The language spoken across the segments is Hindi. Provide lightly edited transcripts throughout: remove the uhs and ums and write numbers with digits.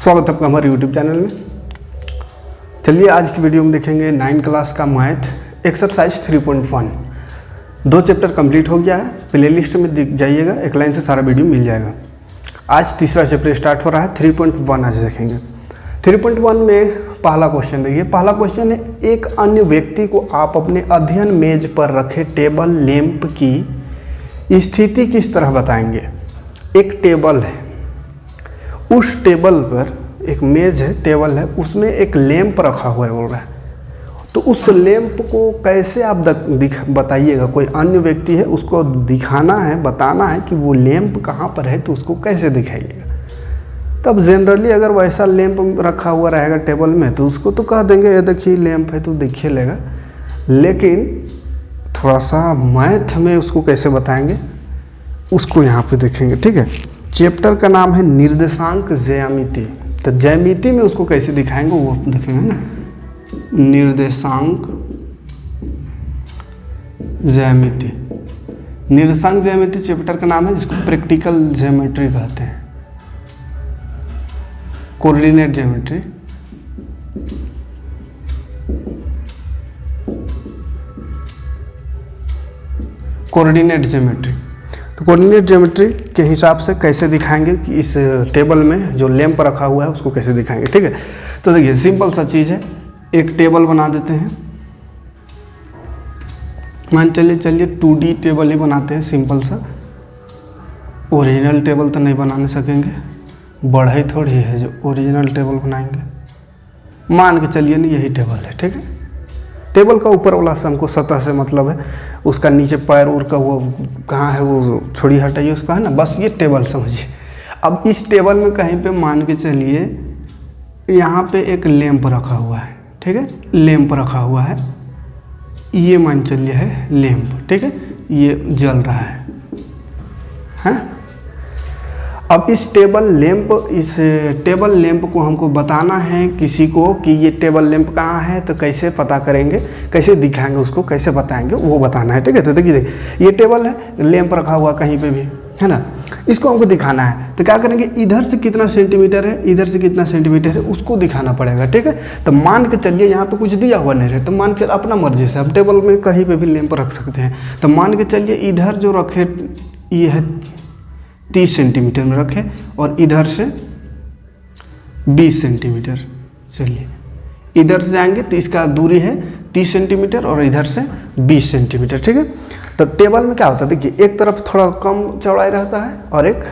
स्वागत है आपका हमारे YouTube चैनल में। चलिए आज की वीडियो में देखेंगे 9 क्लास का मैथ एक्सरसाइज 3.1। 2 चैप्टर कंप्लीट हो गया है। प्लेलिस्ट में दिख जाइएगा, एक लाइन से सारा वीडियो मिल जाएगा। आज तीसरा चैप्टर स्टार्ट हो रहा है। 3.1 आज देखेंगे। 3.1 में पहला क्वेश्चन देखिए। पहला क्वेश्चन है, एक अन्य व्यक्ति को आप अपने अध्ययन मेज पर रखे टेबल लैंप की स्थिति किस तरह बताएंगे। एक टेबल है, उस टेबल पर एक मेज है, टेबल है, उसमें एक लैंप रखा हुआ है बोल रहा है। तो उस लैंप को कैसे आप बताइएगा। कोई अन्य व्यक्ति है, उसको दिखाना है, बताना है कि वो लैंप कहाँ पर है, तो उसको कैसे दिखाइएगा। तब जनरली अगर वैसा लैंप रखा हुआ रहेगा टेबल में तो उसको तो कह देंगे ये देखिए लैंप है तो देखिए लेगा। लेकिन थोड़ा सा मैथ में उसको कैसे बताएंगे उसको यहाँ पे देखेंगे। ठीक है, चैप्टर का नाम है निर्देशांक ज्यामिति। तो ज्यामिति में उसको कैसे दिखाएंगे वो देखेंगे ना। निर्देशांक ज्यामिति, निर्देशांक ज्यामिति चैप्टर का नाम है, जिसको प्रैक्टिकल ज्योमेट्री कहते हैं, कोऑर्डिनेट ज्योमेट्री। Coordinate geometry. तो कोऑर्डिनेट ज्योमेट्री के हिसाब से कैसे दिखाएंगे कि इस टेबल में जो लैंप रखा हुआ है उसको कैसे दिखाएंगे। ठीक है, तो देखिए सिंपल सा चीज़ है। एक टेबल बना देते हैं, मान चलिए 2D टेबल ही बनाते हैं सिंपल सा। ओरिजिनल टेबल तो नहीं बनाने सकेंगे, बढ़ई थोड़ी है जो ओरिजिनल टेबल बनाएंगे। मान के चलिए नहीं यही टेबल है। ठीक है, टेबल का ऊपर वाला से हमको सतह से मतलब है, उसका नीचे पैर उड़ का वो कहाँ है वो छोड़ी हटाइए उसका, है ना। बस ये टेबल समझिए। अब इस टेबल में कहीं पे मान के चलिए यहाँ पे एक लैंप रखा हुआ है। ठीक है, लैंप रखा हुआ है, ये मान चलिए है लैंप। ठीक है, ये जल रहा है। अब इस टेबल लैंप को हमको बताना है किसी को कि ये टेबल लैंप कहाँ है। तो कैसे पता करेंगे, कैसे दिखाएंगे उसको, कैसे बताएंगे वो बताना है। ठीक है, तो देखिए ये टेबल है, लैंप रखा हुआ कहीं पे भी, है ना। इसको हमको दिखाना है तो क्या करेंगे, इधर से कितना सेंटीमीटर है, इधर से कितना सेंटीमीटर है, उसको दिखाना पड़ेगा। ठीक है, तो मान के चलिए यहाँ पे कुछ दिया हुआ नहीं है, तो मान के अपना मर्जी से आप टेबल में कहीं पे भी लैंप रख सकते हैं। तो मान के चलिए इधर जो रखे ये है 30 सेंटीमीटर में रखे और इधर से 20 सेंटीमीटर। चलिए इधर से जाएंगे तो इसका दूरी है 30 सेंटीमीटर और इधर से 20 सेंटीमीटर। ठीक है, तो टेबल में क्या होता है, देखिए एक तरफ थोड़ा कम चौड़ाई रहता है और एक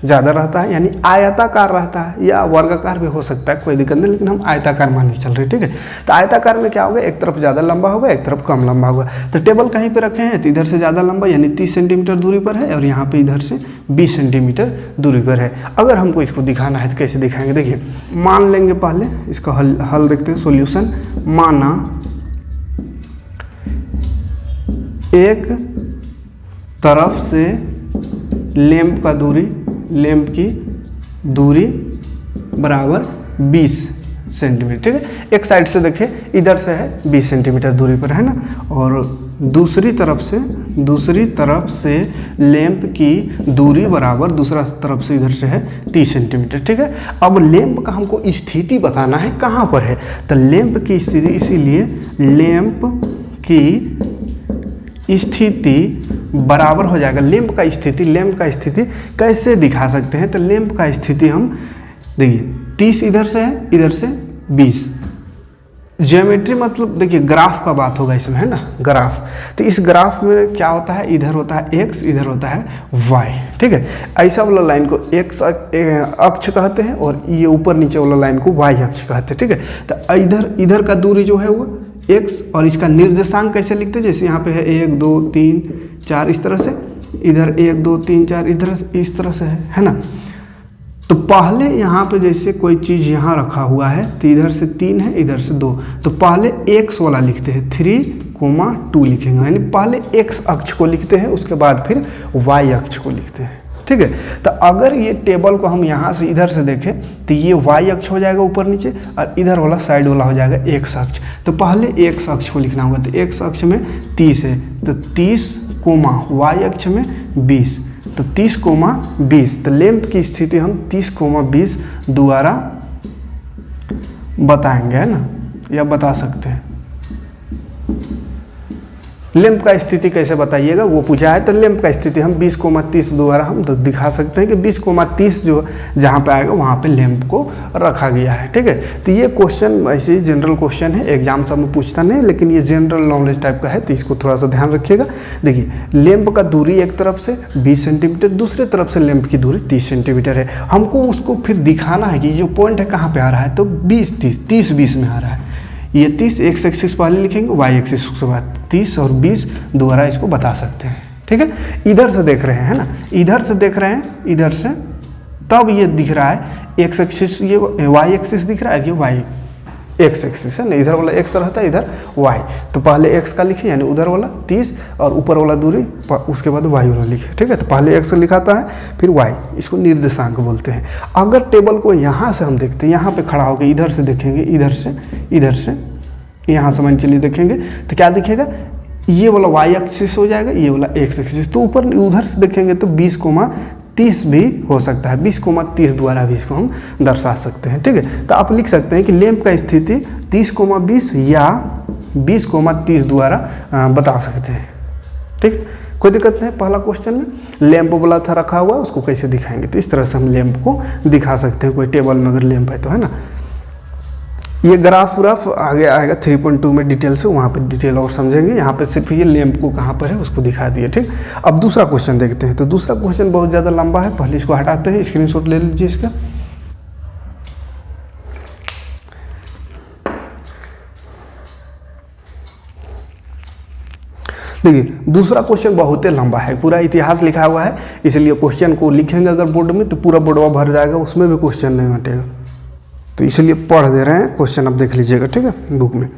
ज़्यादा रहता है, यानी आयताकार रहता है या वर्गाकार भी हो सकता है, कोई दिक्कत नहीं, लेकिन हम आयताकार मान के चल रहे हैं। ठीक है, तो आयताकार में क्या होगा, एक तरफ ज़्यादा लंबा होगा, एक तरफ कम लंबा होगा। तो टेबल कहीं पे रखे हैं तो इधर से ज़्यादा लंबा यानी 30 सेंटीमीटर दूरी पर है और यहाँ पे इधर से 20 सेंटीमीटर दूरी पर है। अगर हमको इसको दिखाना है तो कैसे दिखाएंगे, देखिए मान लेंगे पहले इसका हल देखते हैं, सोल्यूशन। माना एक तरफ से लैंप की दूरी बराबर 20 सेंटीमीटर। ठीक है, एक साइड से देखें इधर से है 20 सेंटीमीटर दूरी पर, है ना, और दूसरी तरफ से लैंप की दूरी बराबर दूसरा तरफ से इधर से है 30 सेंटीमीटर। ठीक है, अब लैंप का हमको स्थिति बताना है कहाँ पर है। तो लैंप की स्थिति, इसीलिए लैंप की स्थिति बराबर हो जाएगा लैंप का स्थिति कैसे दिखा सकते हैं। तो लैंप का स्थिति हम देखिए 30 इधर से है, इधर से 20। ज्योमेट्री मतलब देखिए ग्राफ का बात होगा इसमें, है ना, ग्राफ। तो इस ग्राफ में क्या होता है, इधर होता है x, इधर होता है y। ठीक है, ऐसा वाला लाइन को x अक्ष कहते हैं और ये ऊपर नीचे वाला लाइन को y अक्ष कहते हैं। ठीक है, तो इधर का दूरी जो है वो x और इसका निर्देशांक कैसे लिखते हैं, जैसे यहाँ पे है 1 2 3 4 इस तरह से, इधर 1 2 3 4 इधर इस तरह से है ना। तो पहले यहाँ पे जैसे कोई चीज़ यहाँ रखा हुआ है तो इधर से 3 है, इधर से 2, तो पहले x वाला लिखते हैं 3,2 लिखेंगे, यानी पहले x अक्ष को लिखते हैं, उसके बाद फिर y अक्ष को लिखते हैं। ठीक है, तो अगर ये टेबल को हम यहाँ से इधर से देखें तो ये y अक्ष हो जाएगा ऊपर नीचे और इधर वाला साइड वाला हो जाएगा x अक्ष। तो पहले x अक्ष को लिखना होगा, तो x अक्ष में 30 है तो 30, y अक्ष में 20, तो 30, 20। तो लैंप की स्थिति हम 30, 20 द्वारा बताएंगे, है ना, या बता सकते हैं। लैंप का स्थिति कैसे बताइएगा, वो पूछा है। तो लैंप का स्थिति हम 20,30 द्वारा हम दिखा सकते हैं कि 20,30 जो जहाँ पे आएगा वहाँ पे लैंप को रखा गया है। ठीक है, तो ये क्वेश्चन ऐसे ही जनरल क्वेश्चन है, एग्जाम सब में पूछता नहीं, लेकिन ये जनरल नॉलेज टाइप का है, तो इसको थोड़ा सा ध्यान रखिएगा। देखिए, लैंप का दूरी एक तरफ से 20 सेंटीमीटर, दूसरे तरफ से लैंप की दूरी 30 सेंटीमीटर है। हमको उसको फिर दिखाना है कि जो पॉइंट है कहाँ पर आ रहा है, तो 20 में आ रहा है। ये 30 एक्स एक्सिस पहले लिखेंगे, वाई एक्सिस के बाद 30 और 20 द्वारा इसको बता सकते हैं। ठीक है, इधर से देख रहे हैं, है ना, इधर से देख रहे हैं, इधर से, तब ये दिख रहा है एक्स एक्सिस, ये वाई एक्सिस दिख रहा है, ये वाई एक्स एक्सिस है ना, इधर वाला एक्स रहता है, इधर वाई। तो पहले एक्स का लिखे, यानी उधर वाला 30 और ऊपर वाला दूरी, उसके बाद वाई वाला लिखे। ठीक है, तो पहले एक्स लिखाता है, फिर वाई, इसको निर्देशांक बोलते हैं। अगर टेबल को यहाँ से हम देखते हैं, यहाँ पे खड़ा होकर इधर से देखेंगे, इधर से यहाँ से मान चलिए देखेंगे, तो क्या दिखेगा, ये वाला वाई एक्सिस हो जाएगा, ये वाला एक्स एक्सिस। तो ऊपर उधर से देखेंगे तो 20,30 भी हो सकता है, 20,30 द्वारा भी इसको हम दर्शा सकते हैं। ठीक है, तो आप लिख सकते हैं कि लैंप का स्थिति 30,20 या 20,30 द्वारा बता सकते हैं। ठीक है, कोई दिक्कत नहीं। पहला क्वेश्चन में लैंप वाला था रखा हुआ, उसको कैसे दिखाएंगे, तो इस तरह से हम लैंप को दिखा सकते हैं। कोई टेबल में अगर लैंप है तो, है ना। ये ग्राफ व्राफ आगे आएगा 3.2 में डिटेल से, वहाँ पे डिटेल और समझेंगे। यहाँ पे सिर्फ ये लैंप को कहाँ पर है उसको दिखा दिए। ठीक, अब दूसरा क्वेश्चन देखते हैं। तो दूसरा क्वेश्चन बहुत ज़्यादा लंबा है, पहले इसको हटाते हैं, स्क्रीनशॉट ले लीजिए इसका। देखिए, दूसरा क्वेश्चन बहुत ही लंबा है, पूरा इतिहास लिखा हुआ है, इसलिए क्वेश्चन को लिखेंगे अगर बोर्ड में तो पूरा बोर्डवा भर जाएगा, उसमें भी क्वेश्चन नहीं हटेगा, तो इसलिए पढ़ दे रहे हैं। क्वेश्चन अब देख लीजिएगा, ठीक है, बुक में।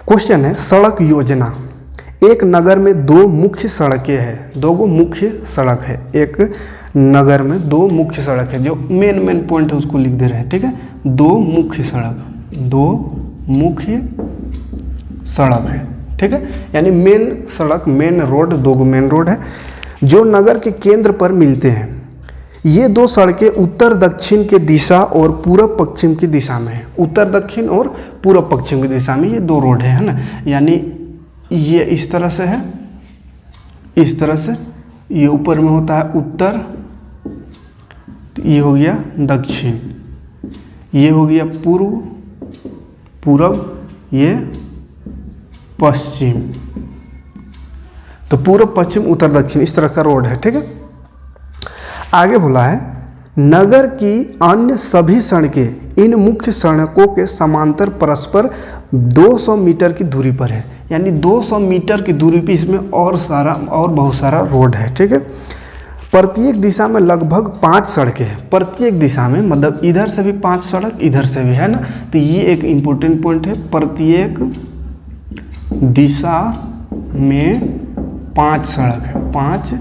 क्वेश्चन है, सड़क योजना। एक नगर में दो मुख्य सड़कें हैं, दो मुख्य सड़क है, एक नगर में दो मुख्य सड़क है, जो मेन पॉइंट है उसको लिख दे रहे हैं। ठीक है, दो मुख्य सड़क है। ठीक है, यानी मेन सड़क, मेन रोड, दो मेन रोड है जो नगर के केंद्र पर मिलते हैं। ये दो सड़कें उत्तर दक्षिण के दिशा और पूरब पश्चिम की दिशा में है। उत्तर दक्षिण और पूरब पश्चिम की दिशा में ये दो रोड है ना। यानी ये इस तरह से है, इस तरह से, ये ऊपर में होता है उत्तर, ये हो गया दक्षिण, ये हो गया पूरब, ये पश्चिम। तो पूरब पश्चिम उत्तर दक्षिण इस तरह का रोड है। ठीक है, आगे बोला है, नगर की अन्य सभी सड़कें इन मुख्य सड़कों के समांतर परस्पर 200 मीटर की दूरी पर है। यानी 200 मीटर की दूरी पे इसमें और बहुत सारा रोड है। ठीक है, प्रत्येक दिशा में लगभग 5 सड़कें हैं। प्रत्येक दिशा में मतलब इधर से भी 5 सड़क, इधर से भी, है ना। तो ये एक इम्पोर्टेंट पॉइंट है, प्रत्येक दिशा में 5 सड़क है, 5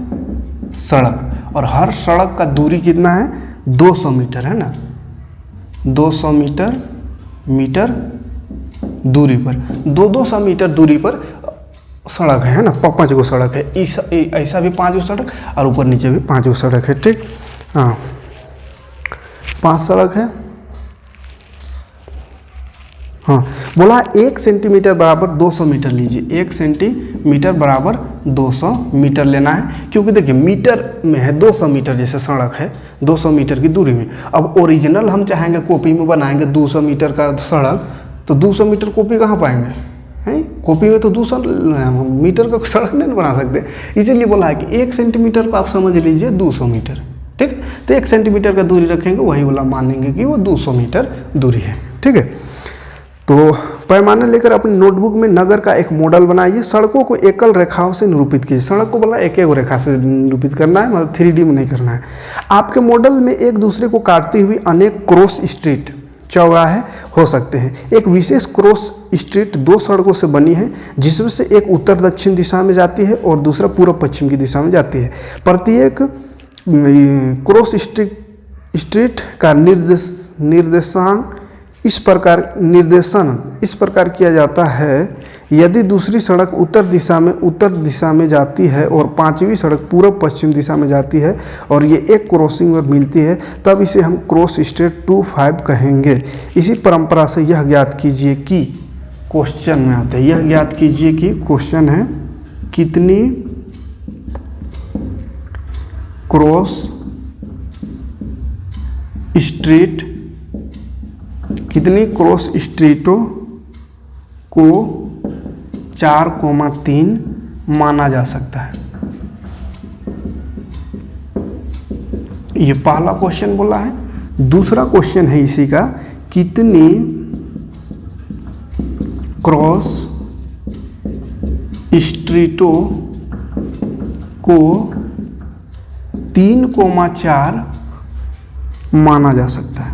सड़क, और हर सड़क का दूरी कितना है, 200 मीटर, है ना। 200 मीटर दूरी पर, 200 मीटर दूरी पर सड़क है ना। 5 गो सड़क है, ऐसा भी 5 गो सड़क और ऊपर नीचे भी 5 गो सड़क है। ठीक, हाँ, 5 सड़क है। हाँ, बोला 1 सेंटीमीटर बराबर 200 मीटर लीजिए। 1 सेंटीमीटर बराबर 200 मीटर लेना है, क्योंकि देखिए मीटर में है 200 मीटर, जैसे सड़क है 200 मीटर की दूरी में। अब ओरिजिनल हम चाहेंगे कॉपी में बनाएंगे 200 मीटर का सड़क, तो 200 मीटर कॉपी कहाँ पाएंगे, हैं? कॉपी में तो 200 मीटर का सड़क नहीं बना सकते, इसीलिए बोला है कि 1 सेंटीमीटर को आप समझ लीजिए 200 मीटर। ठीक है, तो 1 सेंटीमीटर का दूरी रखेंगे, वही वाला मानेंगे कि वो 200 मीटर दूरी है। ठीक है, तो पैमाना लेकर अपनी नोटबुक में नगर का एक मॉडल बनाइए। सड़कों को एकल रेखाओं से निरूपित कीजिए। सड़क को बोला एक रेखा से निरूपित करना है, मतलब 3D में नहीं करना है। आपके मॉडल में एक दूसरे को काटती हुई अनेक क्रॉस स्ट्रीट, चौराहे हो सकते हैं। एक विशेष क्रॉस स्ट्रीट 2 सड़कों से बनी है, जिसमें से एक उत्तर दक्षिण दिशा में जाती है और दूसरा पूर्व पश्चिम की दिशा में जाती है। प्रत्येक क्रॉस स्ट्रीट का निर्देशन इस प्रकार किया जाता है यदि दूसरी सड़क उत्तर दिशा में जाती है और पांचवी सड़क पूर्व पश्चिम दिशा में जाती है और ये एक क्रॉसिंग पर मिलती है, तब इसे हम क्रॉस स्ट्रेट 2-5 कहेंगे। इसी परंपरा से यह ज्ञात कीजिए कि, क्वेश्चन में आते हैं, यह ज्ञात कीजिए कि, क्वेश्चन है कितनी क्रॉस स्ट्रीटों को 4,3 माना जा सकता है। ये पहला क्वेश्चन बोला है। दूसरा क्वेश्चन है इसी का, कितनी क्रॉस स्ट्रीटों को 3,4 माना जा सकता है।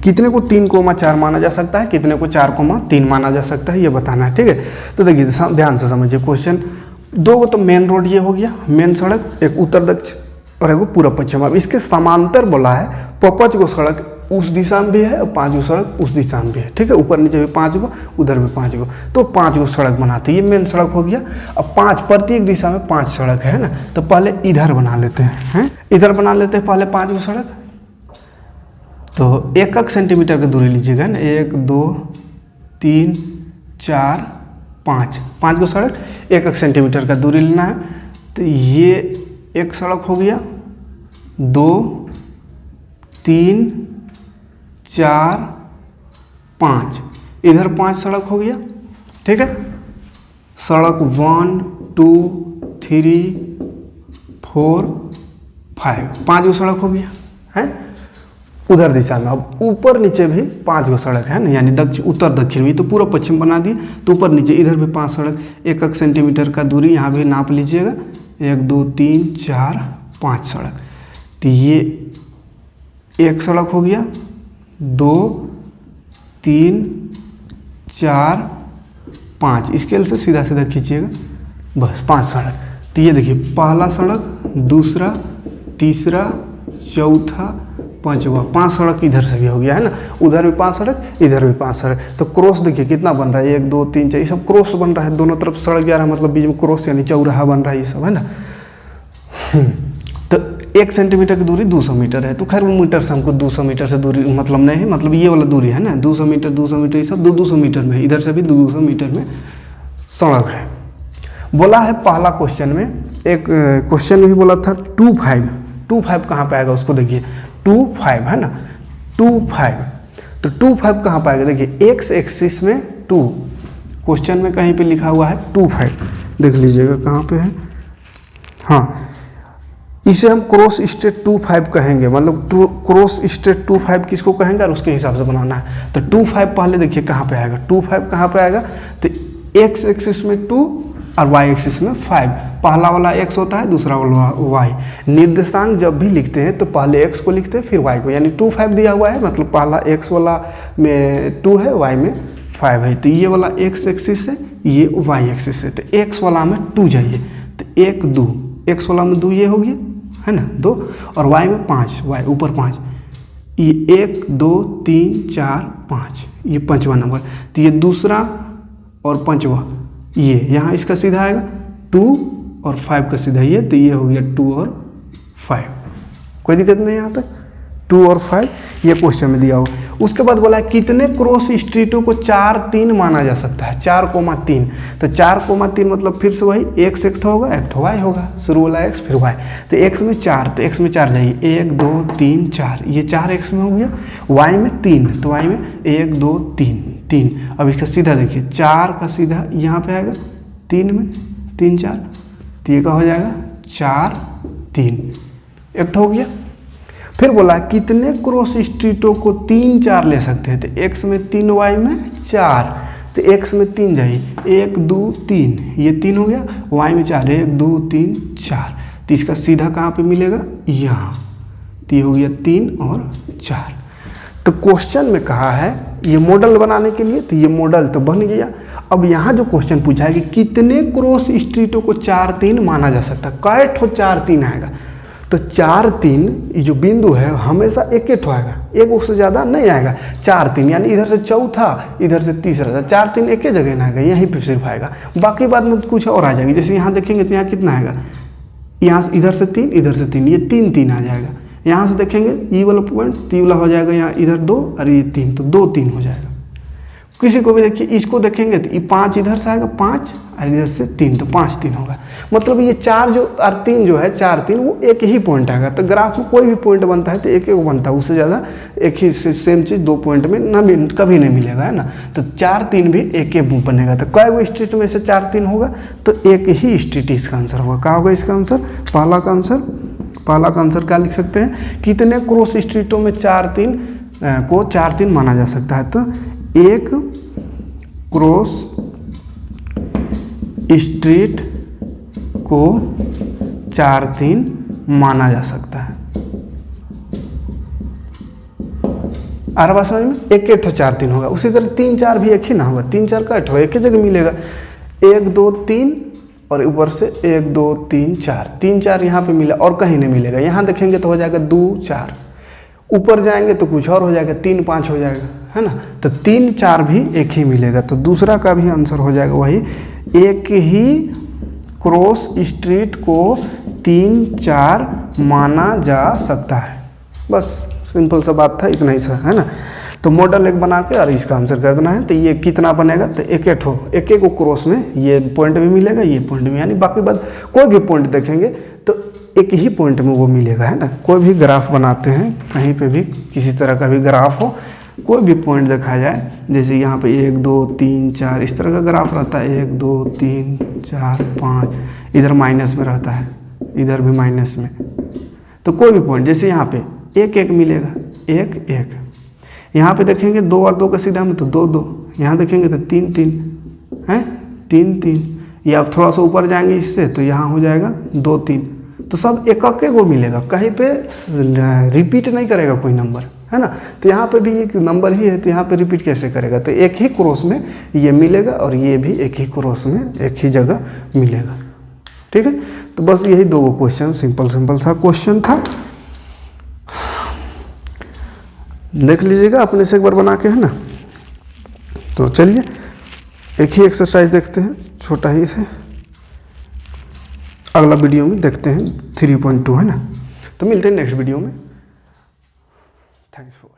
कितने को 3,4 माना जा सकता है, कितने को 4,3 माना जा सकता है, ये बताना है। ठीक है, तो देखिए ध्यान से समझिए क्वेश्चन। दो तो मेन रोड ये हो गया, मेन सड़क, एक उत्तर दक्षिण और एक पूर्व पश्चिम। अब इसके समांतर बोला है, 5 गो सड़क उस दिशा में भी है और 5 गो सड़क उस दिशा में भी है। ठीक है, ऊपर नीचे भी 5 गो, उधर भी 5 गो, तो 5 गो सड़क बनाते हैं। ये मेन सड़क हो गया। अब 5 प्रत्येक दिशा में 5 सड़क है ना, तो पहले इधर बना लेते हैं, इधर बना लेते हैं पहले 5 गो सड़क। तो 1 सेंटीमीटर की दूरी लीजिएगा ना, 1 2 3 4 5, 5 गो सड़क 1 सेंटीमीटर का दूरी लेना है। तो ये एक सड़क हो गया, 2 3 4 5, इधर 5 सड़क हो गया। ठीक है, सड़क 1 2 3 4 5, 5 गो सड़क हो गया है उधर दिशा में। अब ऊपर नीचे भी 5 गो सड़क है ना, यानी उत्तर दक्षिण में, तो पूरा पश्चिम बना दिए। तो ऊपर नीचे इधर भी 5 सड़क, 1 सेंटीमीटर का दूरी यहाँ भी नाप लीजिएगा, 1 2 3 4 5 सड़क। तो ये एक सड़क हो गया, 2 3 4 5, स्केल से सीधा सीधा खींचिएगा, बस 5 सड़क। तो ये देखिए पहला सड़क, दूसरा, तीसरा, चौथा, 5वां, 5 सड़क इधर से भी हो गया है ना, उधर भी 5 सड़क, इधर भी 5 सड़क। तो क्रॉस देखिए कितना बन रहा है, 1 2 3 4, ये सब क्रॉस बन रहा है, दोनों तरफ सड़क जा रहा है, मतलब बीच में क्रॉस यानी चौराहा बन रहा है, ये सब है ना। तो 1 सेंटीमीटर की दूरी 200 मीटर है। तो खैर वो मीटर से हमको 200 मीटर से दूरी मतलब नहीं है, मतलब ये वाला दूरी है ना, 200 मीटर ये सब 200 मीटर में है, इधर से भी 200 मीटर में सड़क है। बोला है पहला क्वेश्चन में, एक क्वेश्चन में भी बोला था 2-5 कहाँ पे आएगा उसको देखिए, 2-5 है ना, 2-5, तो 2-5 कहाँ पे आएगा देखिए, एक्स एक्सिस में 2, क्वेश्चन में कहीं पे लिखा हुआ है 2-5, देख लीजिएगा कहाँ पे है। हाँ, इसे हम क्रॉस स्ट्रेट 2-5 कहेंगे, मतलब क्रॉस स्ट्रेट 2-5 किसको कहेंगे और उसके हिसाब से बनाना है। तो 2-5 पहले देखिए कहाँ पे आएगा, 2-5 कहाँ पे आएगा, तो एक्स एक्सिस में 2 और वाई एक्सिस में 5, पहला वाला x होता है, दूसरा वाला y। निर्देशांक जब भी लिखते हैं तो पहले x को लिखते हैं फिर y को, यानी 2-5 दिया हुआ है, मतलब पहला x वाला में 2 है, y में 5 है। तो ये वाला x एक्सिस है, ये y एक्सिस है, तो x वाला में 2 जाइए, तो 1 2, x वाला में 2 ये हो गया है ना 2, और y में 5, y ऊपर 5, ये 1 2 3 4 5, ये 5वां नंबर। तो ये दूसरा और 5वां, ये यहाँ इसका सीधा आएगा 2 और 5 का सीधा ये, तो ये हो गया 2 और 5, कोई दिक्कत नहीं यहाँ तक, 2 और 5 ये क्वेश्चन में दिया हुआ। उसके बाद बोला है कितने क्रॉस स्ट्रीटों को 4-3 माना जा सकता है, 4,3। तो 4,3 मतलब फिर से वही x एक होगा, एक y होगा, शुरू वाला x फिर y। तो x में 4, तो x में 4 जाइए, 1 2 3 4, ये 4 x में हो गया, y में 3, तो y में 1 2 3। अब इसका सीधा देखिए, 4 का सीधा यहाँ पे आएगा, 3 में 3 4, तो ये का हो जाएगा 4 3, एक हो गया। फिर बोला कितने क्रॉस स्ट्रीटों को 3 4 ले सकते हैं, तो x में 3 y में 4, तो x में 3 जाइए, 1 2 3, ये 3 हो गया, y में 4, 1 2 3 4, तो इसका सीधा कहाँ पे मिलेगा, यहाँ, तो ये हो गया 3 और 4। तो क्वेश्चन में कहा है ये मॉडल बनाने के लिए, तो ये मॉडल तो बन गया। अब यहाँ जो क्वेश्चन पूछा है कि कितने क्रॉस स्ट्रीटों को 4-3 माना जा सकता है, कै ठो 4-3 आएगा, तो 4 3 ये जो बिंदु है हमेशा एक ठो आएगा, एक उससे ज़्यादा नहीं आएगा। 4 3 यानी इधर से चौथा, इधर से तीसरा, 4 3 एक ही जगह ना आएगा, यहीं पे सिर्फ आएगा। बाकी बाद में कुछ और आ जाएगी। जैसे यहाँ देखेंगे तो यहाँ कितना आएगा, यहाँ से इधर से 3, इधर से 3, ये 3 3 आ जाएगा। यहाँ से देखेंगे ये वाला पॉइंट, तो ये वाला हो जाएगा यहाँ इधर 2 और ये 3, तो 2 3 हो जाएगा। किसी को भी देखिए, इसको देखेंगे तो ये 5 इधर से आएगा 5 और इधर से 3, तो 5 3 होगा। मतलब ये 4 जो और 3 जो है, 4 3 वो एक ही पॉइंट आएगा। तो ग्राफ में कोई भी पॉइंट बनता है तो एक एक बनता है, उससे ज़्यादा एक ही सेम चीज़ 2 पॉइंट में ना भी कभी नहीं मिलेगा, है ना। तो 4 3 भी एक ही बनेगा। तो कई गो स्ट्रीट में से 4 3 होगा, तो एक ही स्ट्रीट इसका आंसर होगा। क्या होगा इसका आंसर? पहला का आंसर क्या लिख सकते हैं? कितने क्रॉस स्ट्रीटों में 4 3 को 4 3 माना जा सकता है? तो एक क्रॉस स्ट्रीट को 4 3 माना जा सकता है। आ रहा बात समझ में? एक एक ठो 4 3 होगा। उसी तरह 3 4 भी एक ही ना होगा, 3 4 का ठो एक ही जगह मिलेगा। 1 2 3 और ऊपर से 1 2 3 4, 3 4 यहाँ पे मिला और कहीं नहीं मिलेगा। यहाँ देखेंगे तो हो जाएगा 2 4, ऊपर जाएंगे तो कुछ और हो जाएगा, 3 5 हो जाएगा, है ना। तो 3 4 भी एक ही मिलेगा। तो दूसरा का भी आंसर हो जाएगा वही, एक ही क्रॉस स्ट्रीट को 3 4 माना जा सकता है। बस सिंपल सा बात था, इतना ही सा, है ना। तो मॉडल एक बना के और इसका आंसर कर देना है। तो ये कितना बनेगा? तो एक एक क्रॉस में ये पॉइंट भी मिलेगा, ये पॉइंट भी, यानी बाकी बात कोई भी पॉइंट देखेंगे तो एक ही पॉइंट में वो मिलेगा, है ना। कोई भी ग्राफ बनाते हैं, कहीं पे भी किसी तरह का भी ग्राफ हो, कोई भी पॉइंट देखा जाए, जैसे यहाँ पे 1 2 3 4 इस तरह का ग्राफ रहता है, 1 2 3 4 5, इधर माइनस में रहता है, इधर भी माइनस में। तो कोई भी पॉइंट, जैसे यहाँ पे 1 1 मिलेगा, 1 1, यहाँ पे देखेंगे 2 और 2 का सीधा में तो 2 2, यहाँ देखेंगे तो 3 3 है, 3 3। या आप थोड़ा सा ऊपर जाएंगे इससे तो यहाँ हो जाएगा 2 3। तो सब एक को मिलेगा, कहीं पे रिपीट नहीं करेगा कोई नंबर, है ना। तो यहाँ पे भी एक नंबर ही है, तो यहाँ पे रिपीट कैसे करेगा? तो एक ही क्रॉस में ये मिलेगा और ये भी एक ही क्रॉस में एक ही जगह मिलेगा। ठीक है, तो बस यही 2 क्वेश्चन, सिंपल सा क्वेश्चन था। देख लीजिएगा अपने से एक बार बना के, है ना। तो चलिए एक ही एक्सरसाइज देखते हैं, छोटा ही से। अगला वीडियो में देखते हैं 3.2, है ना। तो मिलते हैं नेक्स्ट वीडियो में। Thanks for